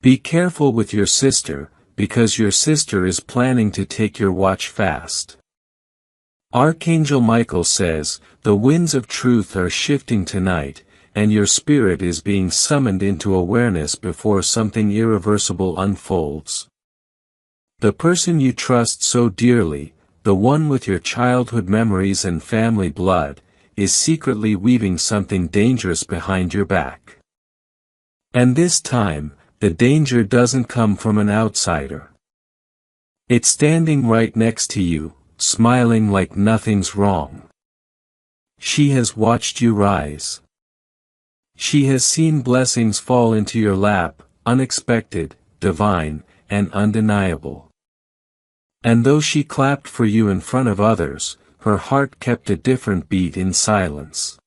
Be careful with your sister, because your sister is planning to take your watch fast. Archangel Michael says, the winds of truth are shifting tonight, and your spirit is being summoned into awareness before something irreversible unfolds. The person you trust so dearly, the one with your childhood memories and family blood, is secretly weaving something dangerous behind your back. And this time, the danger doesn't come from an outsider. It's standing right next to you, smiling like nothing's wrong. She has watched you rise. She has seen blessings fall into your lap, unexpected, divine, and undeniable. And though she clapped for you in front of others, her heart kept a different beat in silence.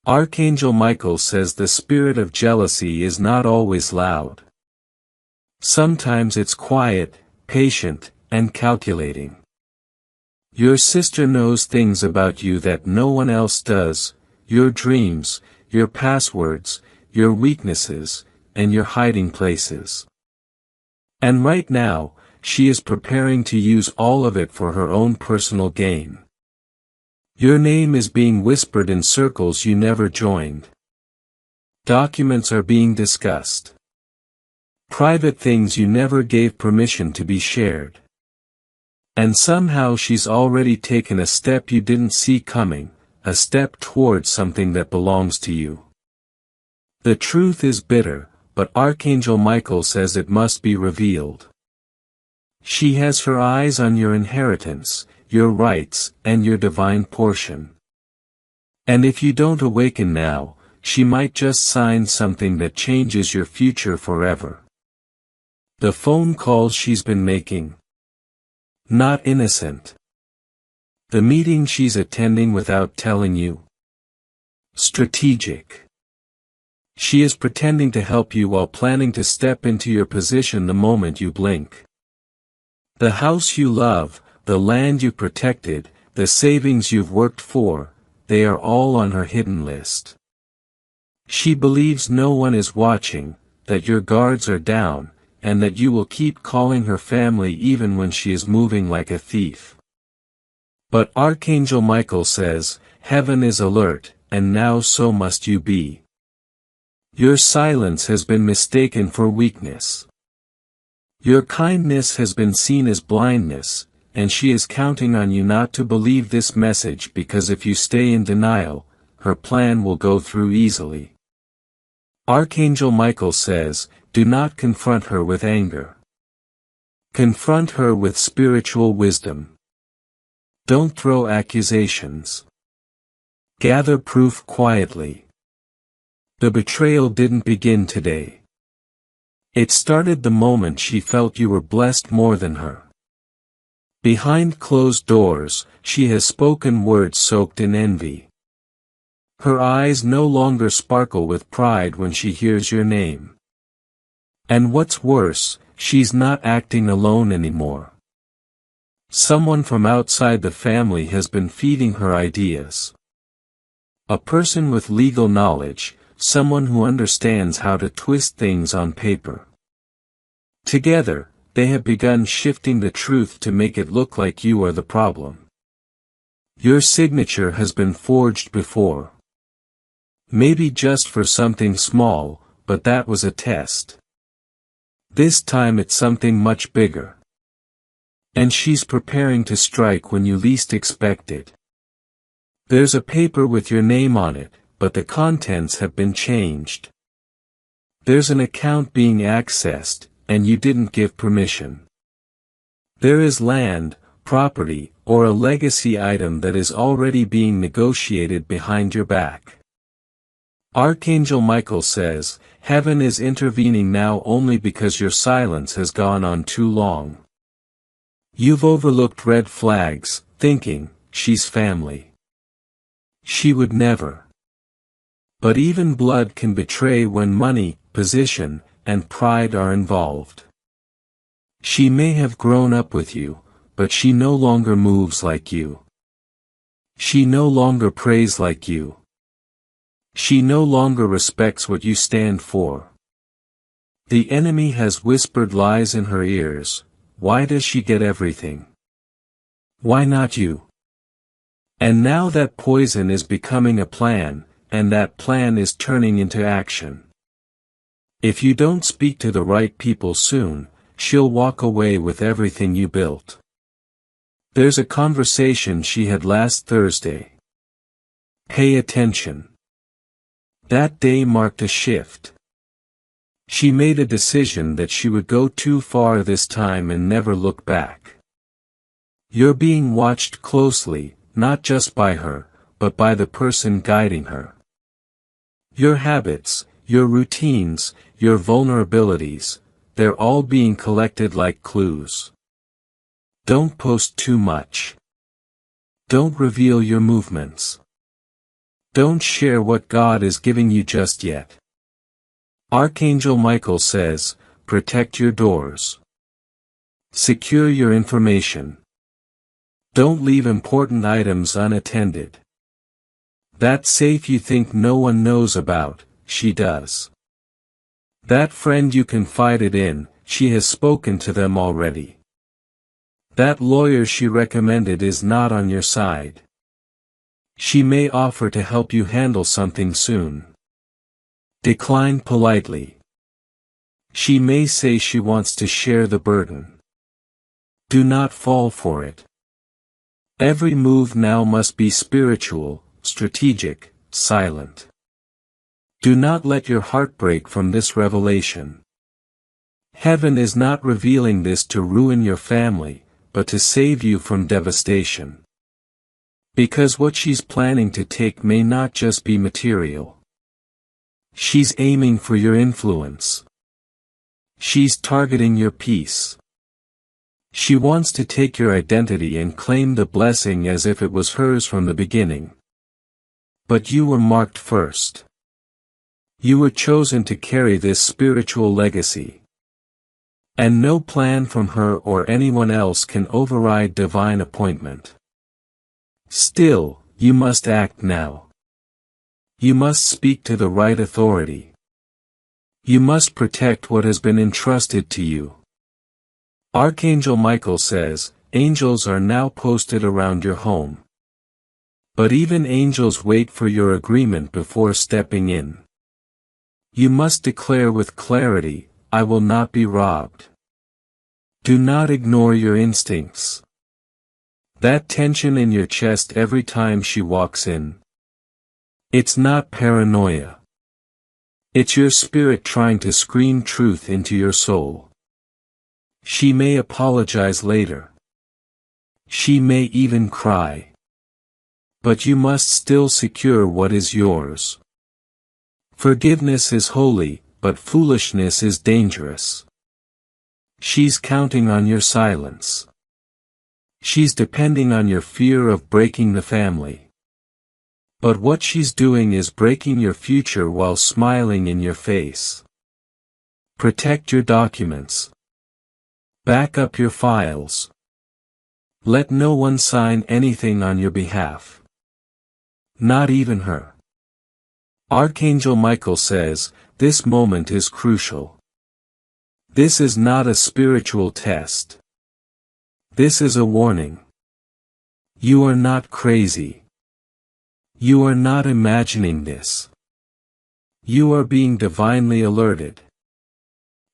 Archangel Michael says the spirit of jealousy is not always loud. Sometimes it's quiet, patient, and calculating. Your sister knows things about you that no one else does, your dreams, your passwords, your weaknesses, and your hiding places. And right now, she is preparing to use all of it for her own personal gain. Your name is being whispered in circles you never joined. Documents are being discussed. Private things you never gave permission to be shared. And somehow she's already taken a step you didn't see coming, a step towards something that belongs to you. The truth is bitter, but Archangel Michael says it must be revealed. She has her eyes on your inheritance, your rights, and your divine portion. And if you don't awaken now, she might just sign something that changes your future forever. The phone calls she's been making. Not innocent. The meeting she's attending without telling you. Strategic. She is pretending to help you while planning to step into your position the moment you blink. The house you love, the land you protected, the savings you've worked for, they are all on her hidden list. She believes no one is watching, that your guards are down, and that you will keep calling her family even when she is moving like a thief. But Archangel Michael says, heaven is alert, and now so must you be. Your silence has been mistaken for weakness. Your kindness has been seen as blindness, and she is counting on you not to believe this message because if you stay in denial, her plan will go through easily. Archangel Michael says, do not confront her with anger. Confront her with spiritual wisdom. Don't throw accusations. Gather proof quietly. The betrayal didn't begin today. It started the moment she felt you were blessed more than her. Behind closed doors, she has spoken words soaked in envy. Her eyes no longer sparkle with pride when she hears your name. And what's worse, she's not acting alone anymore. Someone from outside the family has been feeding her ideas. A person with legal knowledge, someone who understands how to twist things on paper. Together, they have begun shifting the truth to make it look like you are the problem. Your signature has been forged before. Maybe just for something small, but that was a test. This time it's something much bigger. And she's preparing to strike when you least expect it. There's a paper with your name on it, but the contents have been changed. There's an account being accessed, and you didn't give permission. There is land, property, or a legacy item that is already being negotiated behind your back. Archangel Michael says, heaven is intervening now only because your silence has gone on too long. You've overlooked red flags, thinking, she's family. She would never. But even blood can betray when money, position, and pride are involved. She may have grown up with you, but she no longer moves like you. She no longer prays like you. She no longer respects what you stand for. The enemy has whispered lies in her ears. Why does she get everything? Why not you? And now that poison is becoming a plan, and that plan is turning into action. If you don't speak to the right people soon, she'll walk away with everything you built. There's a conversation she had last Thursday. Pay attention. That day marked a shift. She made a decision that she would go too far this time and never look back. You're being watched closely, not just by her, but by the person guiding her. Your habits, your routines, your vulnerabilities, they're all being collected like clues. Don't post too much. Don't reveal your movements. Don't share what God is giving you just yet. Archangel Michael says, protect your doors. Secure your information. Don't leave important items unattended. That safe you think no one knows about, she does. That friend you confided in, she has spoken to them already. That lawyer she recommended is not on your side. She may offer to help you handle something soon. Decline politely. She may say she wants to share the burden. Do not fall for it. Every move now must be spiritual, strategic, silent. Do not let your heart break from this revelation. Heaven is not revealing this to ruin your family, but to save you from devastation. Because what she's planning to take may not just be material. She's aiming for your influence. She's targeting your peace. She wants to take your identity and claim the blessing as if it was hers from the beginning. But you were marked first. You were chosen to carry this spiritual legacy. And no plan from her or anyone else can override divine appointment. Still, you must act now. You must speak to the right authority. You must protect what has been entrusted to you. Archangel Michael says, angels are now posted around your home. But even angels wait for your agreement before stepping in. You must declare with clarity, I will not be robbed. Do not ignore your instincts. That tension in your chest every time she walks in. It's not paranoia. It's your spirit trying to scream truth into your soul. She may apologize later. She may even cry. But you must still secure what is yours. Forgiveness is holy, but foolishness is dangerous. She's counting on your silence. She's depending on your fear of breaking the family. But what she's doing is breaking your future while smiling in your face. Protect your documents. Back up your files. Let no one sign anything on your behalf. Not even her. Archangel Michael says, this moment is crucial. This is not a spiritual test. This is a warning. You are not crazy. You are not imagining this. You are being divinely alerted.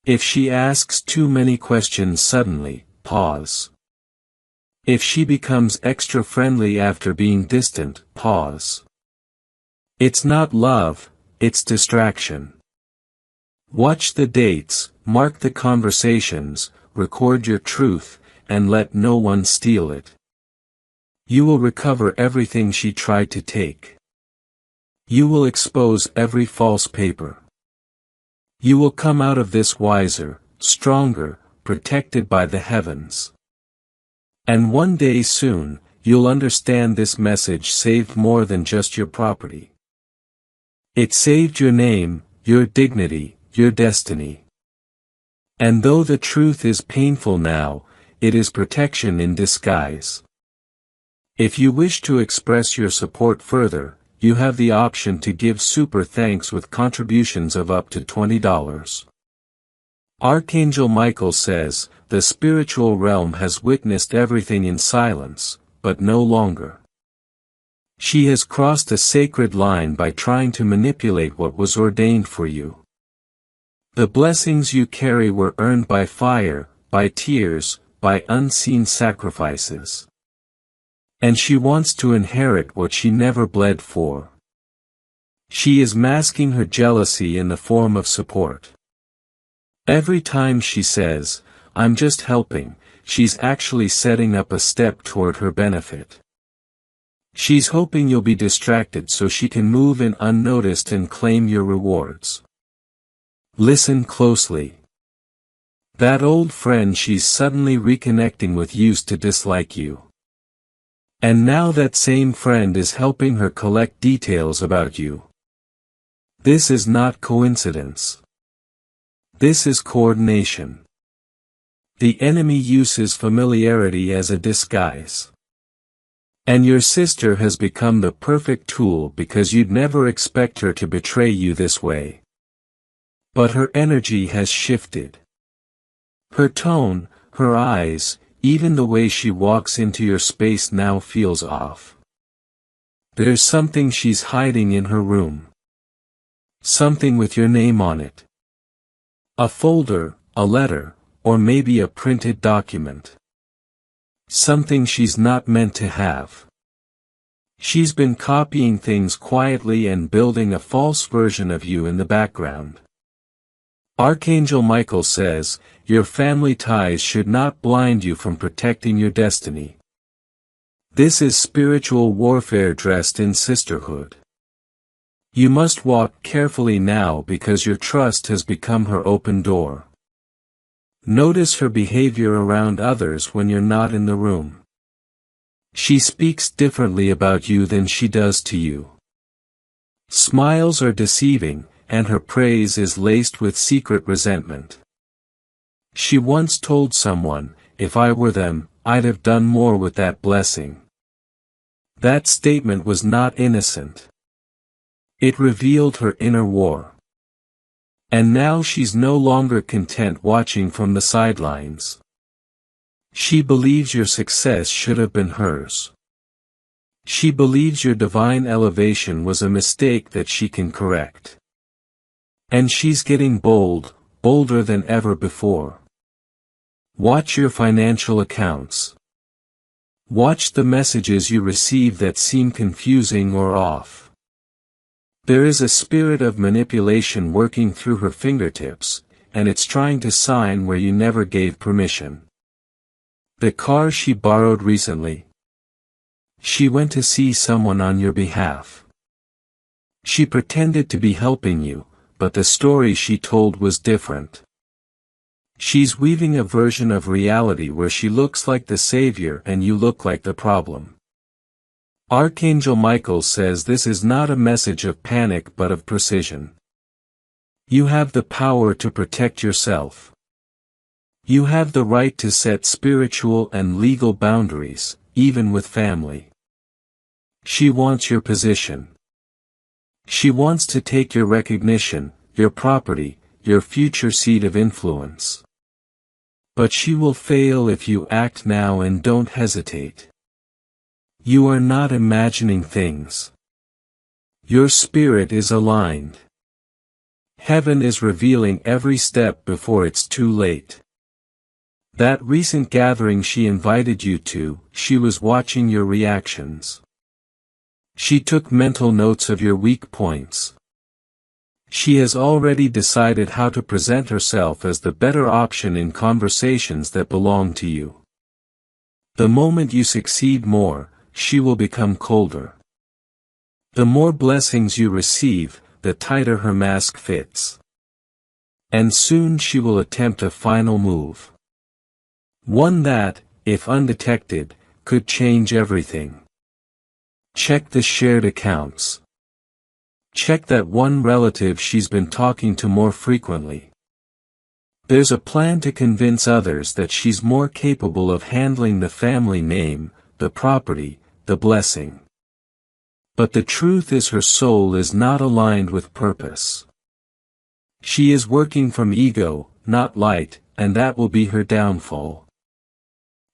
If she asks too many questions suddenly, pause. If she becomes extra friendly after being distant, pause. It's not love, it's distraction. Watch the dates, mark the conversations, record your truth, and let no one steal it. You will recover everything she tried to take. You will expose every false paper. You will come out of this wiser, stronger, protected by the heavens. And one day soon, you'll understand this message saved more than just your property. It saved your name, your dignity, your destiny. And though the truth is painful now, it is protection in disguise. If you wish to express your support further, you have the option to give super thanks with contributions of up to $20. Archangel Michael says, the spiritual realm has witnessed everything in silence, but no longer. She has crossed a sacred line by trying to manipulate what was ordained for you. The blessings you carry were earned by fire, by tears, by unseen sacrifices. And she wants to inherit what she never bled for. She is masking her jealousy in the form of support. Every time she says, "I'm just helping," she's actually setting up a step toward her benefit. She's hoping you'll be distracted so she can move in unnoticed and claim your rewards. Listen closely. That old friend she's suddenly reconnecting with used to dislike you. And now that same friend is helping her collect details about you. This is not coincidence. This is coordination. The enemy uses familiarity as a disguise. And your sister has become the perfect tool because you'd never expect her to betray you this way. But her energy has shifted. Her tone, her eyes, even the way she walks into your space now feels off. There's something she's hiding in her room. Something with your name on it. A folder, a letter, or maybe a printed document. Something she's not meant to have. She's been copying things quietly and building a false version of you in the background. Archangel Michael says, your family ties should not blind you from protecting your destiny. This is spiritual warfare dressed in sisterhood. You must walk carefully now because your trust has become her open door. Notice her behavior around others when you're not in the room. She speaks differently about you than she does to you. Smiles are deceiving, and her praise is laced with secret resentment. She once told someone, "If I were them, I'd have done more with that blessing." That statement was not innocent. It revealed her inner war. And now she's no longer content watching from the sidelines. She believes your success should have been hers. She believes your divine elevation was a mistake that she can correct. And she's getting bold, bolder than ever before. Watch your financial accounts. Watch the messages you receive that seem confusing or off. There is a spirit of manipulation working through her fingertips, and it's trying to sign where you never gave permission. The car she borrowed recently. She went to see someone on your behalf. She pretended to be helping you, but the story she told was different. She's weaving a version of reality where she looks like the savior and you look like the problem. Archangel Michael says this is not a message of panic but of precision. You have the power to protect yourself. You have the right to set spiritual and legal boundaries, even with family. She wants your position. She wants to take your recognition, your property, your future seat of influence. But she will fail if you act now and don't hesitate. You are not imagining things. Your spirit is aligned. Heaven is revealing every step before it's too late. That recent gathering she invited you to, she was watching your reactions. She took mental notes of your weak points. She has already decided how to present herself as the better option in conversations that belong to you. The moment you succeed more, she will become colder. The more blessings you receive, the tighter her mask fits. And soon she will attempt a final move. One that, if undetected, could change everything. Check the shared accounts. Check that one relative she's been talking to more frequently. There's a plan to convince others that she's more capable of handling the family name, the property, the blessing. But the truth is her soul is not aligned with purpose. She is working from ego, not light, and that will be her downfall.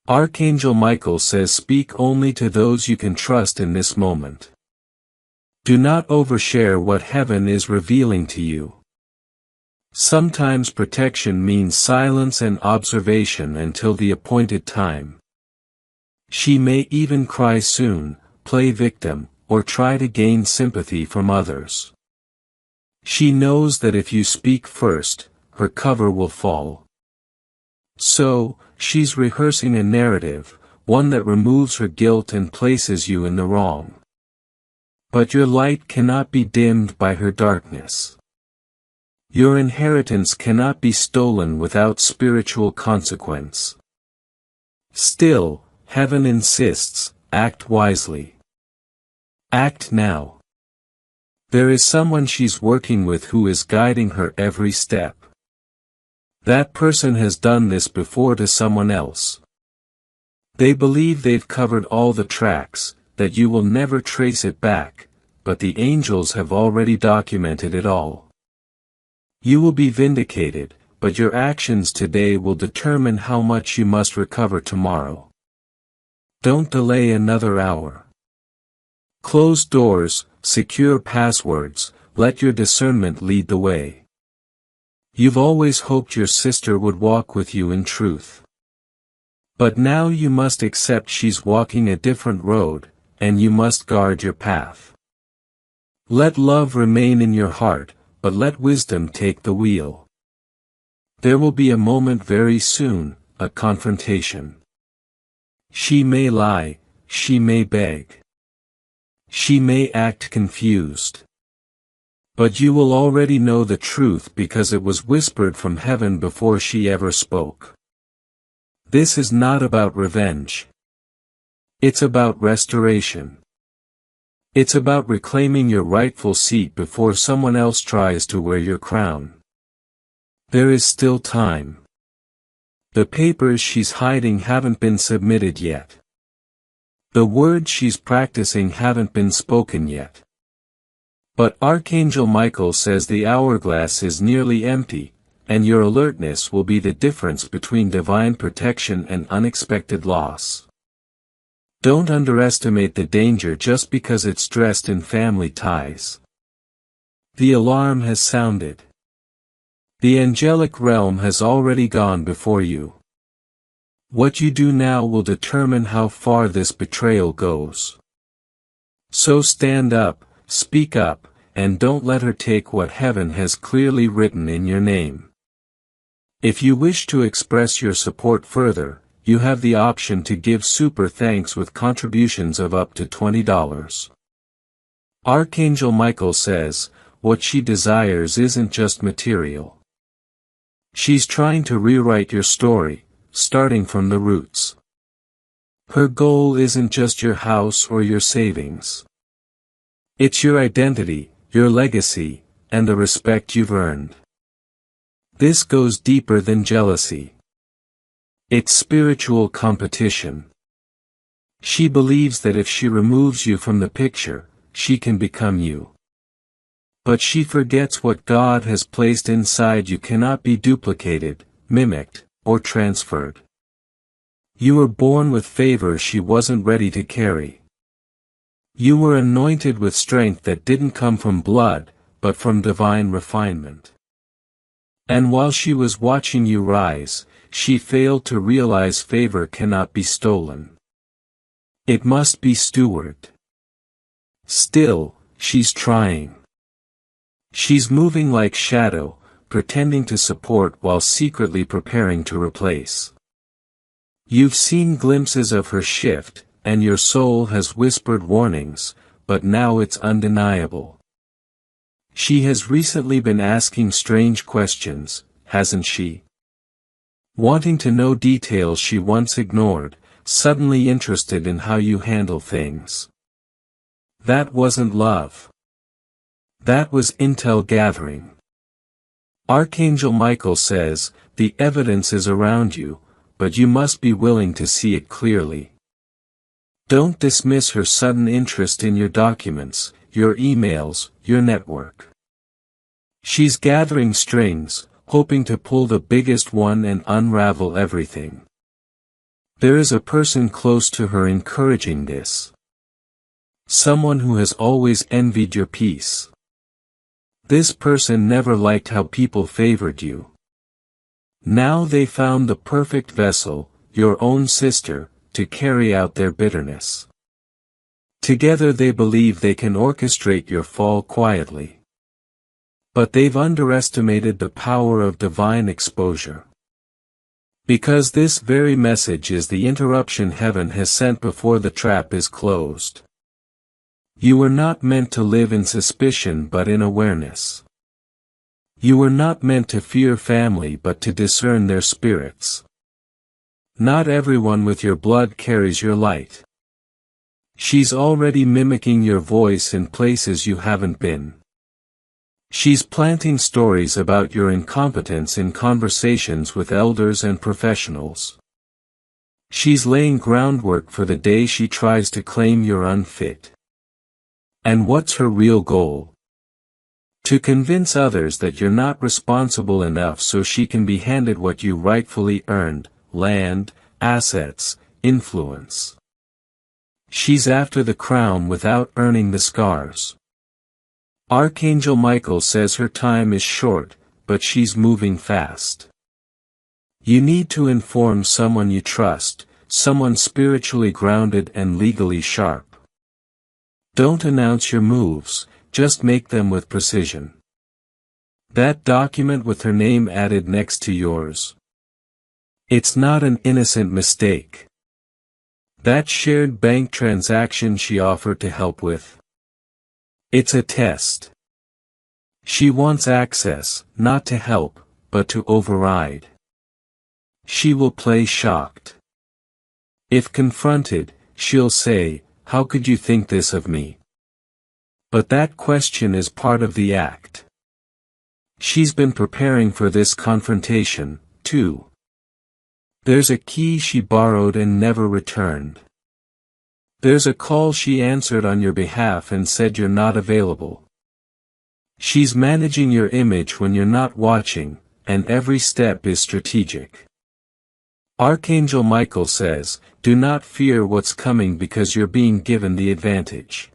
Archangel Michael says speak only to those you can trust in this moment. Do not overshare what heaven is revealing to you. Sometimes protection means silence and observation until the appointed time. She may even cry soon, play victim, or try to gain sympathy from others. She knows that if you speak first, her cover will fall. So, she's rehearsing a narrative, one that removes her guilt and places you in the wrong. But your light cannot be dimmed by her darkness. Your inheritance cannot be stolen without spiritual consequence. Still, heaven insists, act wisely. Act now. There is someone she's working with who is guiding her every step. That person has done this before to someone else. They believe they've covered all the tracks, that you will never trace it back, but the angels have already documented it all. You will be vindicated, but your actions today will determine how much you must recover tomorrow. Don't delay another hour. Close doors, secure passwords, let your discernment lead the way. You've always hoped your sister would walk with you in truth. But now you must accept she's walking a different road, and you must guard your path. Let love remain in your heart, but let wisdom take the wheel. There will be a moment very soon, a confrontation. She may lie, she may beg. She may act confused. But you will already know the truth because it was whispered from heaven before she ever spoke. This is not about revenge. It's about restoration. It's about reclaiming your rightful seat before someone else tries to wear your crown. There is still time. The papers she's hiding haven't been submitted yet. The words she's practicing haven't been spoken yet. But Archangel Michael says the hourglass is nearly empty, and your alertness will be the difference between divine protection and unexpected loss. Don't underestimate the danger just because it's dressed in family ties. The alarm has sounded. The angelic realm has already gone before you. What you do now will determine how far this betrayal goes. So stand up, speak up, and don't let her take what heaven has clearly written in your name. If you wish to express your support further, you have the option to give super thanks with contributions of up to $20. Archangel Michael says, what she desires isn't just material. She's trying to rewrite your story, starting from the roots. Her goal isn't just your house or your savings. It's your identity, your legacy, and the respect you've earned. This goes deeper than jealousy. It's spiritual competition. She believes that if she removes you from the picture, she can become you. But she forgets what God has placed inside you cannot be duplicated, mimicked, or transferred. You were born with favor she wasn't ready to carry. You were anointed with strength that didn't come from blood, but from divine refinement. And while she was watching you rise, she failed to realize favor cannot be stolen. It must be stewarded. Still, she's trying. She's moving like shadow, pretending to support while secretly preparing to replace. You've seen glimpses of her shift, and your soul has whispered warnings, but now it's undeniable. She has recently been asking strange questions, hasn't she? Wanting to know details she once ignored, suddenly interested in how you handle things. That wasn't love. That was intel gathering. Archangel Michael says, the evidence is around you, but you must be willing to see it clearly. Don't dismiss her sudden interest in your documents, your emails, your network. She's gathering strings, hoping to pull the biggest one and unravel everything. There is a person close to her encouraging this. Someone who has always envied your peace. This person never liked how people favored you. Now they found the perfect vessel, your own sister, to carry out their bitterness. Together they believe they can orchestrate your fall quietly. But they've underestimated the power of divine exposure. Because this very message is the interruption heaven has sent before the trap is closed. You were not meant to live in suspicion but in awareness. You were not meant to fear family but to discern their spirits. Not everyone with your blood carries your light. She's already mimicking your voice in places you haven't been. She's planting stories about your incompetence in conversations with elders and professionals. She's laying groundwork for the day she tries to claim you're unfit. And what's her real goal? To convince others that you're not responsible enough so she can be handed what you rightfully earned: land, assets, influence. She's after the crown without earning the scars. Archangel Michael says her time is short, but she's moving fast. You need to inform someone you trust, someone spiritually grounded and legally sharp. Don't announce your moves, just make them with precision. That document with her name added next to yours. It's not an innocent mistake. That shared bank transaction she offered to help with. It's a test. She wants access, not to help, but to override. She will play shocked. If confronted, she'll say, "How could you think this of me?" But that question is part of the act. She's been preparing for this confrontation, too. There's a key she borrowed and never returned. There's a call she answered on your behalf and said you're not available. She's managing your image when you're not watching, and every step is strategic. Archangel Michael says, do not fear what's coming because you're being given the advantage.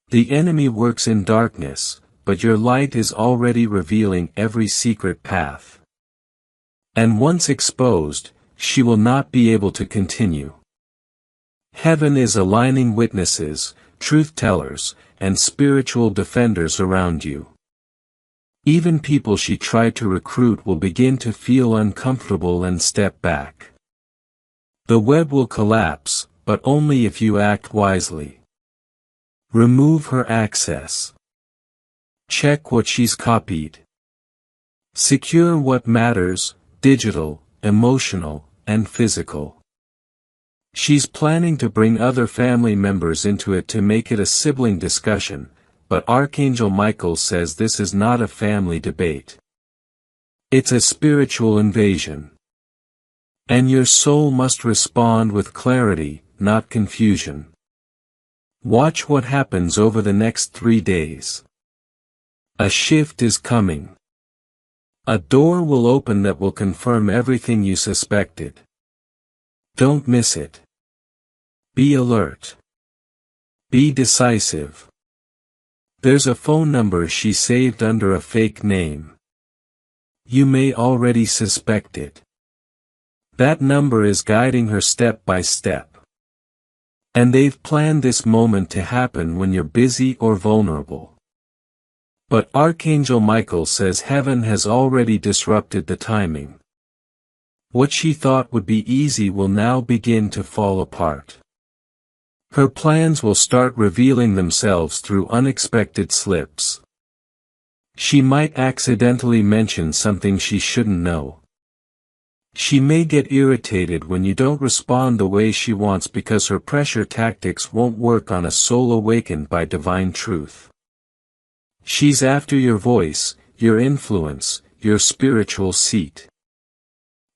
The enemy works in darkness, but your light is already revealing every secret path. And once exposed, she will not be able to continue. Heaven is aligning witnesses, truth-tellers, and spiritual defenders around you. Even people she tried to recruit will begin to feel uncomfortable and step back. The web will collapse, but only if you act wisely. Remove her access. Check what she's copied. Secure what matters, digital, emotional, and physical. She's planning to bring other family members into it to make it a sibling discussion, but Archangel Michael says this is not a family debate. It's a spiritual invasion. And your soul must respond with clarity, not confusion. Watch what happens over the next 3 days. A shift is coming. A door will open that will confirm everything you suspected. Don't miss it. Be alert. Be decisive. There's a phone number she saved under a fake name. You may already suspect it. That number is guiding her step by step. And they've planned this moment to happen when you're busy or vulnerable. But Archangel Michael says heaven has already disrupted the timing. What she thought would be easy will now begin to fall apart. Her plans will start revealing themselves through unexpected slips. She might accidentally mention something she shouldn't know. She may get irritated when you don't respond the way she wants because her pressure tactics won't work on a soul awakened by divine truth. She's after your voice, your influence, your spiritual seat.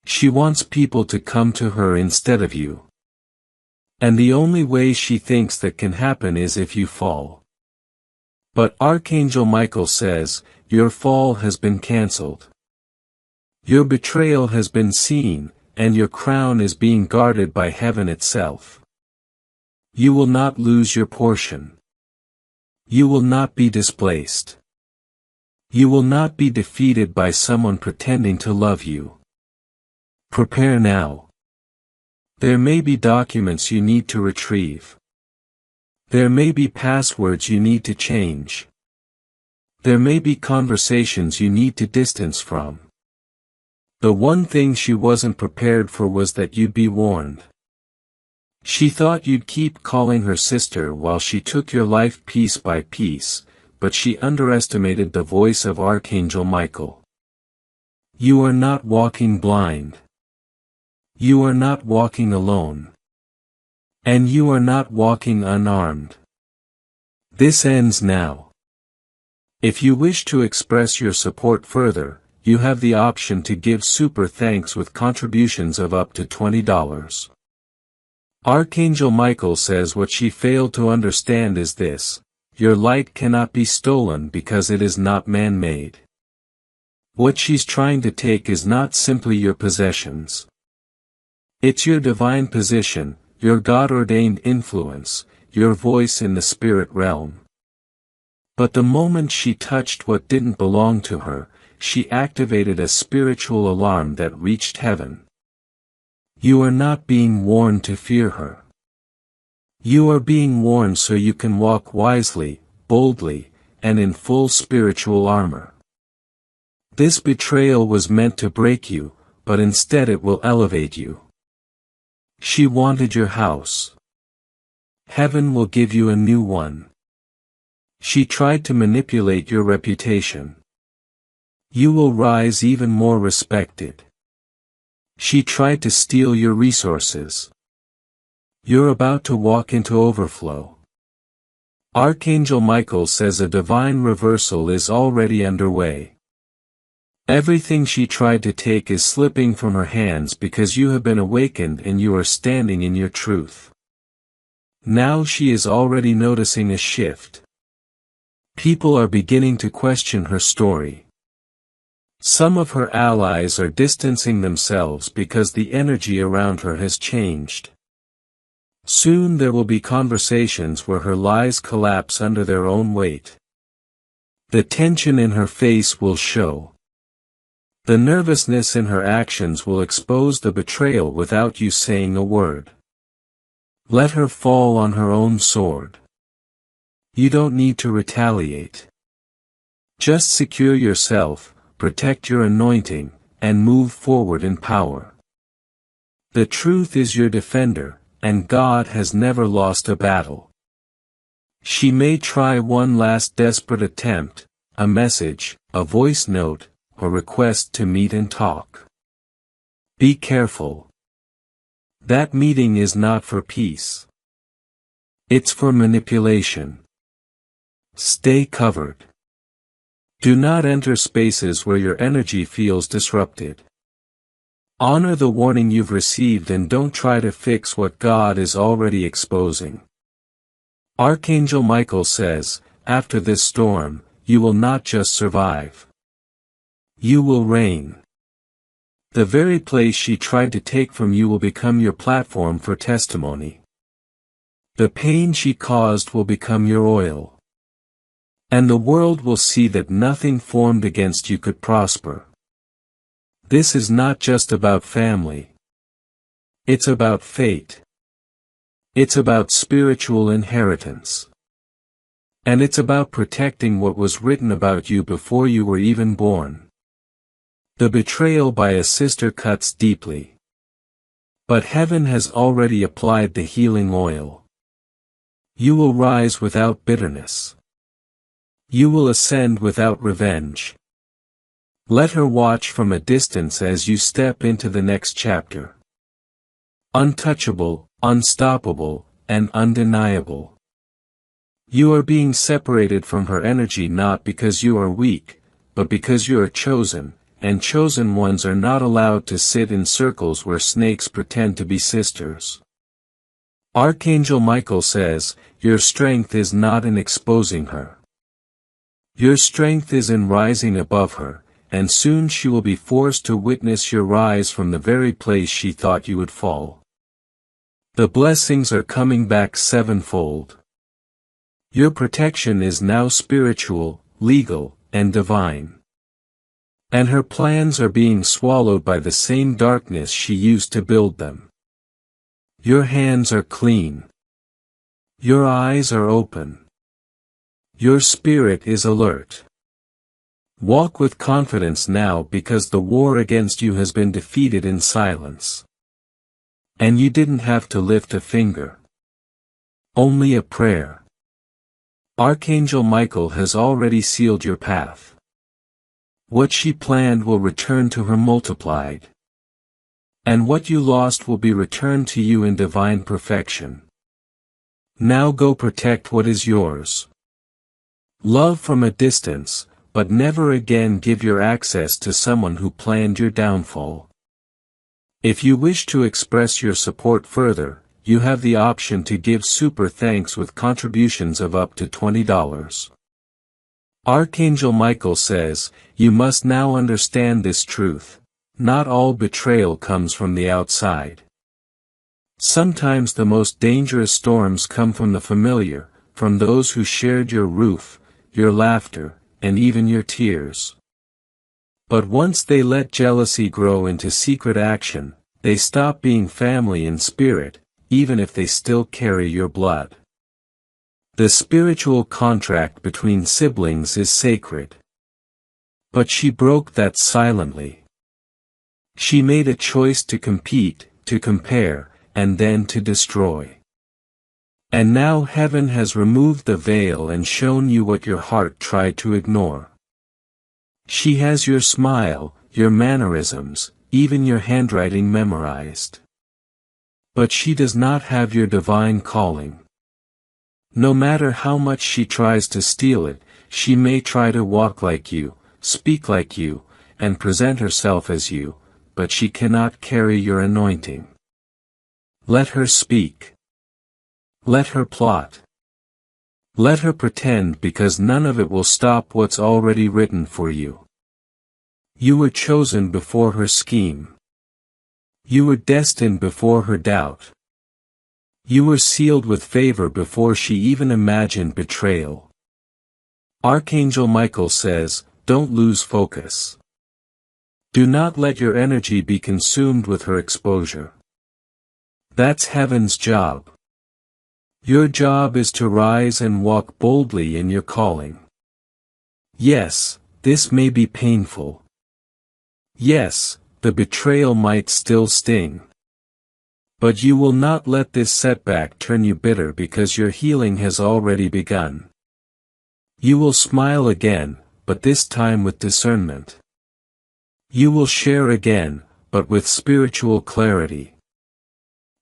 She wants people to come to her instead of you. And the only way she thinks that can happen is if you fall. But Archangel Michael says, your fall has been cancelled. Your betrayal has been seen, and your crown is being guarded by heaven itself. You will not lose your portion. You will not be displaced. You will not be defeated by someone pretending to love you. Prepare now. There may be documents you need to retrieve. There may be passwords you need to change. There may be conversations you need to distance from. The one thing she wasn't prepared for was that you'd be warned. She thought you'd keep calling her sister while she took your life piece by piece, but she underestimated the voice of Archangel Michael. You are not walking blind. You are not walking alone. And you are not walking unarmed. This ends now. If you wish to express your support further, you have the option to give super thanks with contributions of up to $20. Archangel Michael says what she failed to understand is this: your light cannot be stolen because it is not man-made. What she's trying to take is not simply your possessions. It's your divine position, your God-ordained influence, your voice in the spirit realm. But the moment she touched what didn't belong to her, she activated a spiritual alarm that reached heaven. You are not being warned to fear her. You are being warned so you can walk wisely, boldly, and in full spiritual armor. This betrayal was meant to break you, but instead it will elevate you. She wanted your house. Heaven will give you a new one. She tried to manipulate your reputation. You will rise even more respected. She tried to steal your resources. You're about to walk into overflow. Archangel Michael says a divine reversal is already underway. Everything she tried to take is slipping from her hands because you have been awakened and you are standing in your truth. Now she is already noticing a shift. People are beginning to question her story. Some of her allies are distancing themselves because the energy around her has changed. Soon there will be conversations where her lies collapse under their own weight. The tension in her face will show. The nervousness in her actions will expose the betrayal without you saying a word. Let her fall on her own sword. You don't need to retaliate. Just secure yourself, protect your anointing, and move forward in power. The truth is your defender, and God has never lost a battle. She may try one last desperate attempt, a message, a voice note, or request to meet and talk. Be careful. That meeting is not for peace. It's for manipulation. Stay covered. Do not enter spaces where your energy feels disrupted. Honor the warning you've received and don't try to fix what God is already exposing. Archangel Michael says, after this storm, you will not just survive. You will reign. The very place she tried to take from you will become your platform for testimony. The pain she caused will become your oil. And the world will see that nothing formed against you could prosper. This is not just about family. It's about fate. It's about spiritual inheritance. And it's about protecting what was written about you before you were even born. The betrayal by a sister cuts deeply. But heaven has already applied the healing oil. You will rise without bitterness. You will ascend without revenge. Let her watch from a distance as you step into the next chapter. Untouchable, unstoppable, and undeniable. You are being separated from her energy not because you are weak, but because you are chosen, and chosen ones are not allowed to sit in circles where snakes pretend to be sisters. Archangel Michael says, your strength is not in exposing her. Your strength is in rising above her, and soon she will be forced to witness your rise from the very place she thought you would fall. The blessings are coming back sevenfold. Your protection is now spiritual, legal, and divine. And her plans are being swallowed by the same darkness she used to build them. Your hands are clean. Your eyes are open. Your spirit is alert. Walk with confidence now because the war against you has been defeated in silence. And you didn't have to lift a finger. Only a prayer. Archangel Michael has already sealed your path. What she planned will return to her multiplied. And what you lost will be returned to you in divine perfection. Now go protect what is yours. Love from a distance, but never again give your access to someone who planned your downfall. If you wish to express your support further, you have the option to give super thanks with contributions of up to $20. Archangel Michael says, you must now understand this truth. Not all betrayal comes from the outside. Sometimes the most dangerous storms come from the familiar, from those who shared your roof, your laughter, and even your tears. But once they let jealousy grow into secret action, they stop being family in spirit, even if they still carry your blood. The spiritual contract between siblings is sacred. But she broke that silently. She made a choice to compete, to compare, and then to destroy. And now heaven has removed the veil and shown you what your heart tried to ignore. She has your smile, your mannerisms, even your handwriting memorized. But she does not have your divine calling. No matter how much she tries to steal it, she may try to walk like you, speak like you, and present herself as you, but she cannot carry your anointing. Let her speak. Let her plot. Let her pretend because none of it will stop what's already written for you. You were chosen before her scheme. You were destined before her doubt. You were sealed with favor before she even imagined betrayal. Archangel Michael says, don't lose focus. Do not let your energy be consumed with her exposure. That's heaven's job. Your job is to rise and walk boldly in your calling. Yes, this may be painful. Yes, the betrayal might still sting. But you will not let this setback turn you bitter because your healing has already begun. You will smile again, but this time with discernment. You will share again, but with spiritual clarity.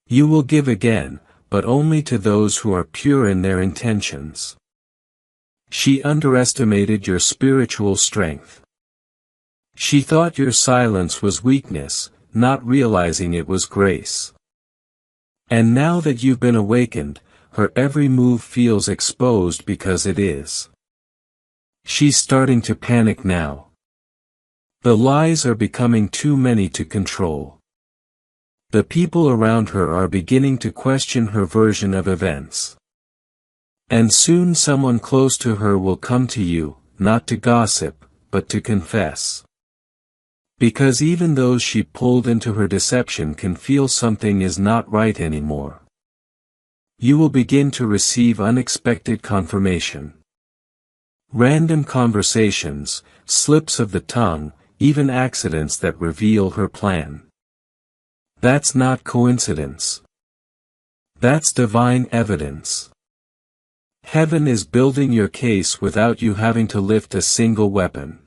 You will give again, but only to those who are pure in their intentions. She underestimated your spiritual strength. She thought your silence was weakness, not realizing it was grace. And now that you've been awakened, her every move feels exposed because it is. She's starting to panic now. The lies are becoming too many to control. The people around her are beginning to question her version of events. And soon someone close to her will come to you, not to gossip, but to confess. Because even those she pulled into her deception can feel something is not right anymore. You will begin to receive unexpected confirmation. Random conversations, slips of the tongue, even accidents that reveal her plan. That's not coincidence. That's divine evidence. Heaven is building your case without you having to lift a single weapon.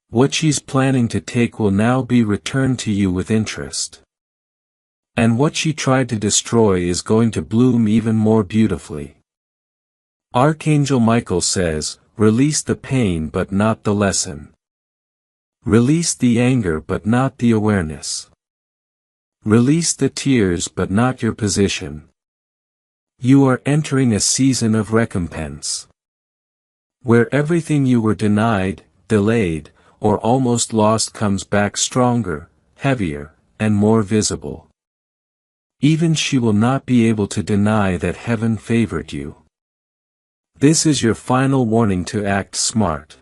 What she's planning to take will now be returned to you with interest. And what she tried to destroy is going to bloom even more beautifully. Archangel Michael says, release the pain but not the lesson. Release the anger but not the awareness. Release the tears but not your position. You are entering a season of recompense. Where everything you were denied, delayed, or almost lost comes back stronger, heavier, and more visible. Even she will not be able to deny that heaven favored you. This is your final warning to act smart.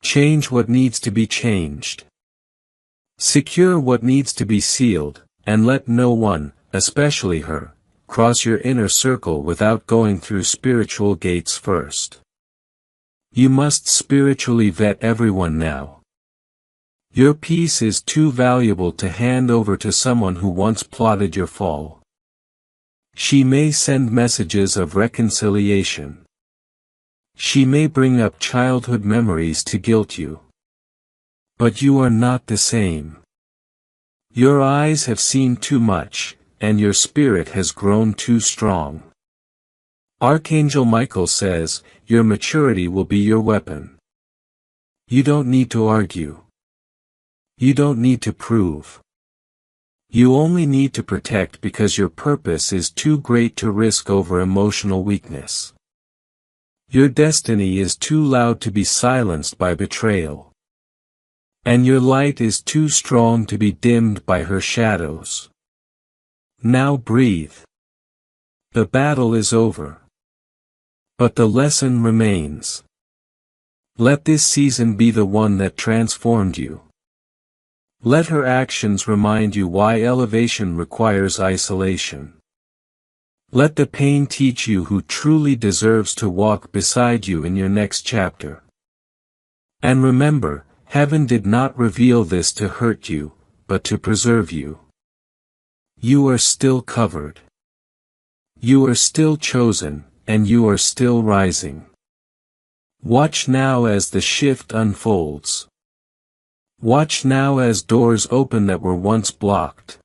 Change what needs to be changed. Secure what needs to be sealed, and let no one, especially her, cross your inner circle without going through spiritual gates first. You must spiritually vet everyone now. Your peace is too valuable to hand over to someone who once plotted your fall. She may send messages of reconciliation. She may bring up childhood memories to guilt you. But you are not the same. Your eyes have seen too much, and your spirit has grown too strong. Archangel Michael says, your maturity will be your weapon. You don't need to argue. You don't need to prove. You only need to protect because your purpose is too great to risk over emotional weakness. Your destiny is too loud to be silenced by betrayal. And your light is too strong to be dimmed by her shadows. Now breathe. The battle is over. But the lesson remains. Let this season be the one that transformed you. Let her actions remind you why elevation requires isolation. Let the pain teach you who truly deserves to walk beside you in your next chapter. And remember, heaven did not reveal this to hurt you, but to preserve you. You are still covered. You are still chosen, and you are still rising. Watch now as the shift unfolds. Watch now as doors open that were once blocked.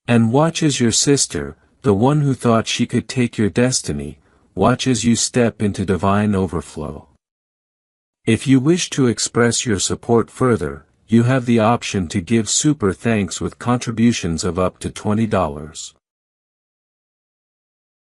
And watch as your sister, the one who thought she could take your destiny, watch as you step into divine overflow. If you wish to express your support further, you have the option to give super thanks with contributions of up to $20.